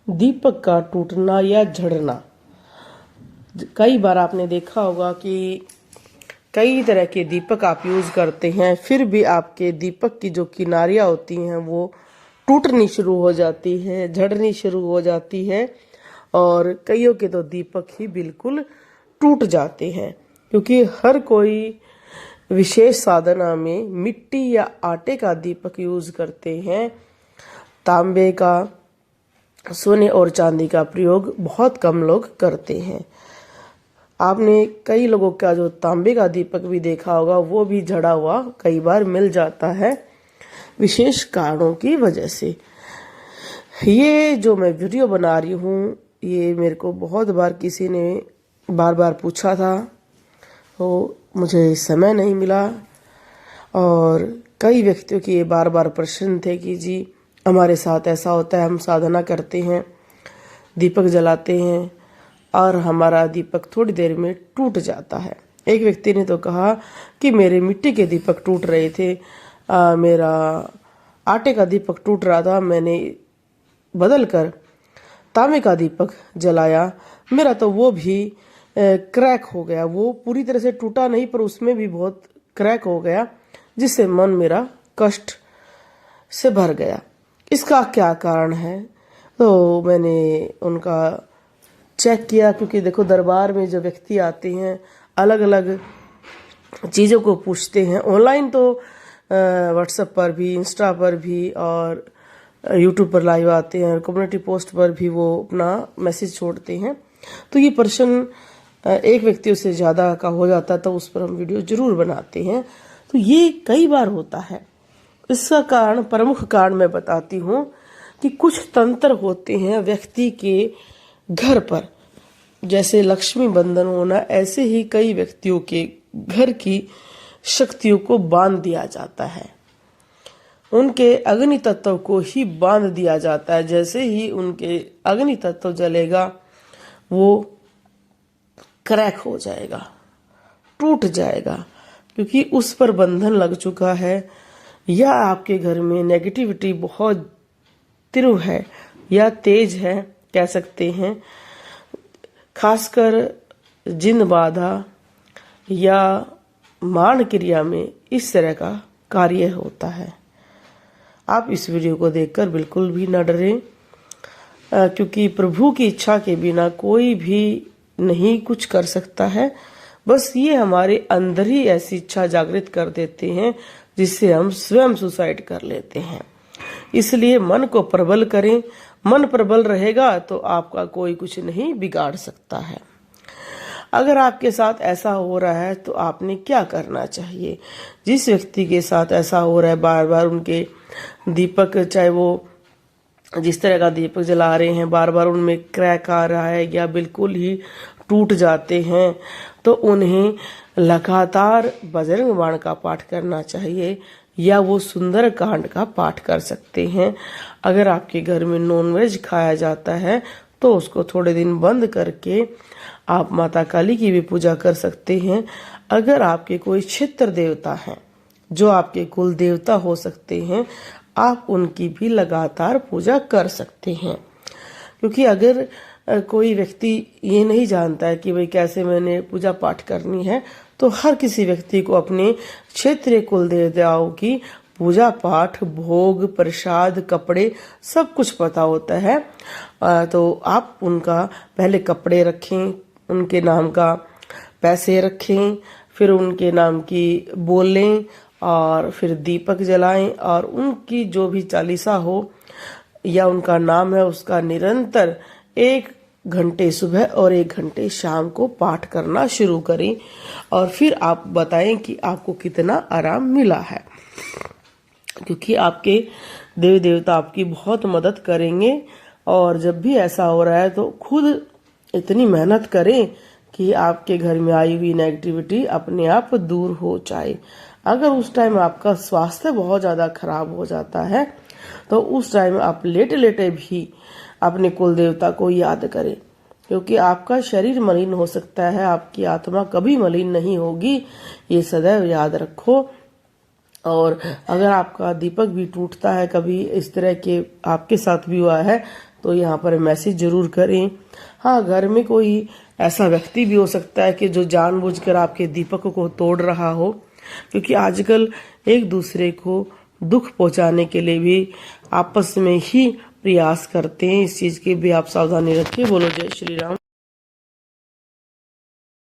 दीपक का टूटना या झड़ना। कई बार आपने देखा होगा कि कई तरह के दीपक आप यूज करते हैं, फिर भी आपके दीपक की जो किनारियां होती हैं वो टूटनी शुरू हो जाती है, झड़नी शुरू हो जाती है और कईयों के तो दीपक ही बिल्कुल टूट जाते हैं। क्योंकि हर कोई विशेष साधना में मिट्टी या आटे का दीपक यूज करते हैं। तांबे का, सोने और चांदी का प्रयोग बहुत कम लोग करते हैं। आपने कई लोगों का जो तांबे का दीपक भी देखा होगा, वो भी झड़ा हुआ कई बार मिल जाता है विशेष कारणों की वजह से। ये जो मैं वीडियो बना रही हूँ, ये मेरे को बहुत बार किसी ने बार बार पूछा था, तो मुझे समय नहीं मिला। और कई व्यक्तियों के ये बार बार प्रश्न थे कि जी हमारे साथ ऐसा होता है, हम साधना करते हैं, दीपक जलाते हैं और हमारा दीपक थोड़ी देर में टूट जाता है। एक व्यक्ति ने तो कहा कि मेरे मिट्टी के दीपक टूट रहे थे, मेरा आटे का दीपक टूट रहा था, मैंने बदल कर तांबे का दीपक जलाया, मेरा तो वो भी क्रैक हो गया। वो पूरी तरह से टूटा नहीं, पर उसमें भी बहुत क्रैक हो गया, जिससे मन मेरा कष्ट से भर गया। इसका क्या कारण है? तो मैंने उनका चेक किया, क्योंकि देखो दरबार में जो व्यक्ति आते हैं अलग अलग चीज़ों को पूछते हैं। ऑनलाइन तो व्हाट्सएप पर भी, इंस्टा पर भी और यूट्यूब पर लाइव आते हैं, कम्युनिटी पोस्ट पर भी वो अपना मैसेज छोड़ते हैं। तो ये प्रश्न एक व्यक्ति से ज़्यादा का हो जाता है, तो उस पर हम वीडियो जरूर बनाते हैं। तो ये कई बार होता है। इसका कारण, प्रमुख कारण मैं बताती हूँ कि कुछ तंत्र होते हैं व्यक्ति के घर पर, जैसे लक्ष्मी बंधन होना, ऐसे ही कई व्यक्तियों के घर की शक्तियों को बांध दिया जाता है। उनके अग्नि तत्व को ही बांध दिया जाता है। जैसे ही उनके अग्नि तत्व जलेगा, वो क्रैक हो जाएगा, टूट जाएगा, क्योंकि उस पर बंधन लग चुका है। या आपके घर में नेगेटिविटी बहुत तीव्र है या तेज है, कह सकते हैं। खासकर जिन बाधा या मान क्रिया में इस तरह का कार्य होता है। आप इस वीडियो को देखकर बिल्कुल भी न डरें, क्योंकि प्रभु की इच्छा के बिना कोई भी नहीं कुछ कर सकता है। बस ये हमारे अंदर ही ऐसी इच्छा जागृत कर देते हैं, जिससे हम स्वयं सुसाइड कर लेते हैं। इसलिए मन को प्रबल करें। मन प्रबल रहेगा तो आपका कोई कुछ नहीं बिगाड़ सकता है। अगर आपके साथ ऐसा हो रहा है तो आपने क्या करना चाहिए? जिस व्यक्ति के साथ ऐसा हो रहा है, बार बार उनके दीपक, चाहे वो जिस तरह का दीपक जला रहे हैं, बार बार उनमें क्रैक आ रहा है या बिल्कुल ही टूट जाते हैं, तो उन्हें लगातार बजरंग बाण का पाठ करना चाहिए या वो सुंदर कांड का पाठ कर सकते हैं। अगर आपके घर में नॉनवेज खाया जाता है तो उसको थोड़े दिन बंद करके आप माता काली की भी पूजा कर सकते हैं। अगर आपके कोई क्षेत्र देवता हैं जो आपके कुल देवता हो सकते हैं, आप उनकी भी लगातार पूजा कर सकते हैं। क्योंकि अगर कोई व्यक्ति ये नहीं जानता है कि भाई कैसे मैंने पूजा पाठ करनी है, तो हर किसी व्यक्ति को अपने क्षेत्रीय कुल देवताओं की पूजा पाठ, भोग, प्रसाद, कपड़े सब कुछ पता होता है। तो आप उनका पहले कपड़े रखें, उनके नाम का पैसे रखें, फिर उनके नाम की बोलें और फिर दीपक जलाएं और उनकी जो भी चालीसा हो या उनका नाम है उसका निरंतर 1 घंटे सुबह और 1 घंटे शाम को पाठ करना शुरू करें। और फिर आप बताएं कि आपको कितना आराम मिला है, क्योंकि आपके देवी देवता आपकी बहुत मदद करेंगे। और जब भी ऐसा हो रहा है तो खुद इतनी मेहनत करें कि आपके घर में आई हुई नेगेटिविटी अपने आप दूर हो जाए। अगर उस टाइम आपका स्वास्थ्य बहुत ज्यादा खराब हो जाता है तो उस टाइम आप लेटे लेटे भी अपने कुल देवता को याद करें, क्योंकि आपका शरीर मलिन हो सकता है, आपकी आत्मा कभी मलिन नहीं होगी, ये सदैव याद रखो। और अगर आपका दीपक भी टूटता है, कभी इस तरह के आपके साथ भी हुआ है, तो यहाँ पर मैसेज जरूर करें। हाँ, घर में कोई ऐसा व्यक्ति भी हो सकता है कि जो जानबूझकर आपके दीपक को तोड़ रहा हो, क्योंकि आजकल एक दूसरे को दुख पहुंचाने के लिए भी आपस में ही प्रयास करते हैं। इस चीज की भी आप सावधानी रखिए। बोलो जय श्री राम।